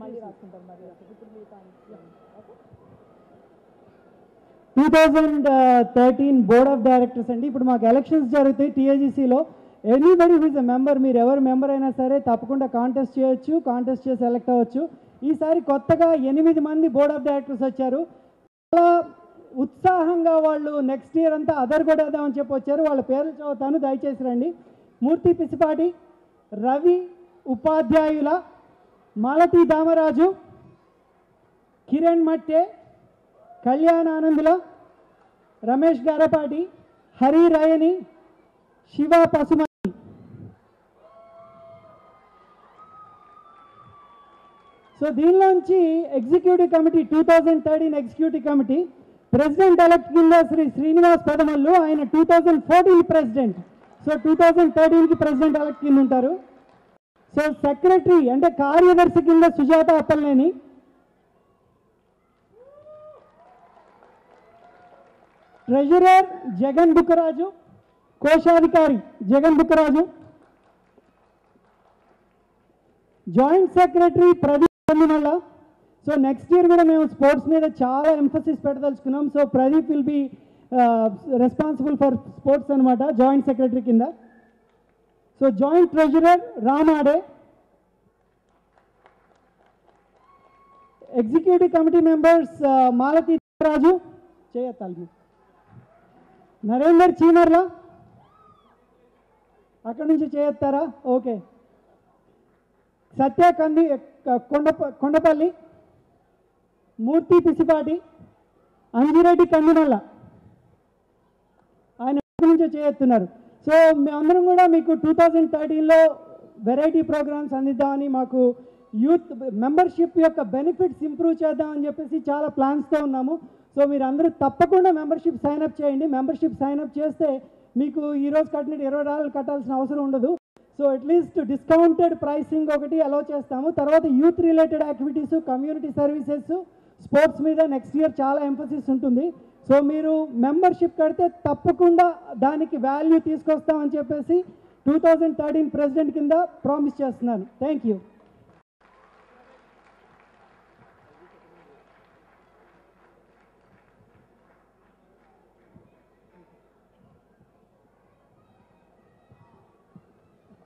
మళ్ళీ రాసుకుంటాను మరి ఇప్పుడు మిగతా ఓకే 2013 బోర్డ్ ఆఫ్ డైరెక్టర్స్ అండి. ఇప్పుడు మాకు ఎలక్షన్స్ జరుగుతాయి టీఏజీసీలో. Anybody who is a member, మీరు ఎవరు మెంబర్ అయినా సరే తప్పకుండా కాంటెస్ట్ చేయొచ్చు, కాంటెస్ట్ చేసి సెలెక్ట్ అవ్వచ్చు. ఈసారి కొత్తగా 8 మంది బోర్డ్ ఆఫ్ డైరెక్టర్స్ వచ్చారు. చాలా ఉత్సాహంగా వాళ్ళు నెక్స్ట్ ఇయర్ అంతా అదరగొడేద్దామని చెప్పి వచ్చారు. వాళ్ళ పేర్లు చదువుతాను, దయచేసి రండి. మూర్తి పిసిపాటి, రవి ఉపాధ్యాయుల, మాలతి దామరాజు, కిరణ్ మట్టే, కళ్యాణ్ ఆనందుల, రమేష్ గారపాటి, హరి రయని, శివ పసుమతి. సో దీనిలోంచి executive committee 2013 executive committee president elect కింద శ్రీ శ్రీనివాస్ పెదమల్లు, ఆయన 2014 ప్రెసిడెంట్. సో 2013కి ప్రెసిడెంట్ ఎలక్ట్ కింద ఉంటారు. సో సెక్రటరీ అంటే కార్యదర్శి కింద సుజాత అప్పలనేని, ట్రెజరర్ జగన్ బుక్కరాజు, కోశాధికారి Jagan Bukkaraju, joint secretary Pradeep Pondimalla. So next year కూడా మేము స్పోర్ట్స్ మీద చాలా ఎంఫసిస్ పెట్టదలుచుకున్నాం. So Pradeep will be responsible for sports అనమాట జాయింట్ సెక్రటరీ కింద. So joint treasurer Ramade, executive committee members Malathi Raju, చేయత్తాలి, నరేందర్ చీమర్ల, అక్కడి నుంచి చేయొత్తారా? ఓకే. సత్య కొండపల్లి, మూర్తి పిసిపాటి, అంజిరెడ్డి కందినల్ల, ఆయన నుంచే చేయొస్తున్నారు. సో మేమందరం కూడా మీకు 2013లో వెరైటీ ప్రోగ్రామ్స్ అందిద్దామని, మాకు యూత్ మెంబర్షిప్ యొక్క బెనిఫిట్స్ ఇంప్రూవ్ చేద్దామని చెప్పేసి చాలా ప్లాన్స్తో ఉన్నాము. సో మీరు అందరూ తప్పకుండా మెంబర్షిప్ సైన్అప్ చేయండి. మెంబర్షిప్ సైన్అప్ చేస్తే మీకు ఈరోజు కట్టినట్టు $20 కట్టాల్సిన అవసరం ఉండదు. సో అట్లీస్ట్ డిస్కౌంటెడ్ ప్రైసింగ్ ఒకటి అలౌ చేస్తాము. తర్వాత youth related activities, community services, sports మీద నెక్స్ట్ ఇయర్ చాలా ఎంఫసిస్ ఉంటుంది. సో మీరు మెంబర్షిప్ కడితే తప్పకుండా దానికి వాల్యూ తీసుకొస్తామని చెప్పేసి 2013 ప్రెసిడెంట్ కింద ప్రామిస్ చేస్తున్నాను. Thank you.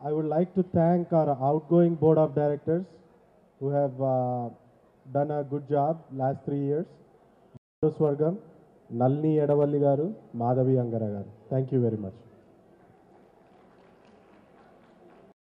I would like to thank our outgoing board of directors who have done a good job last 3 years. Swargam, Nalini Edavalli garu, Madhavi Angara garu. Thank you very much.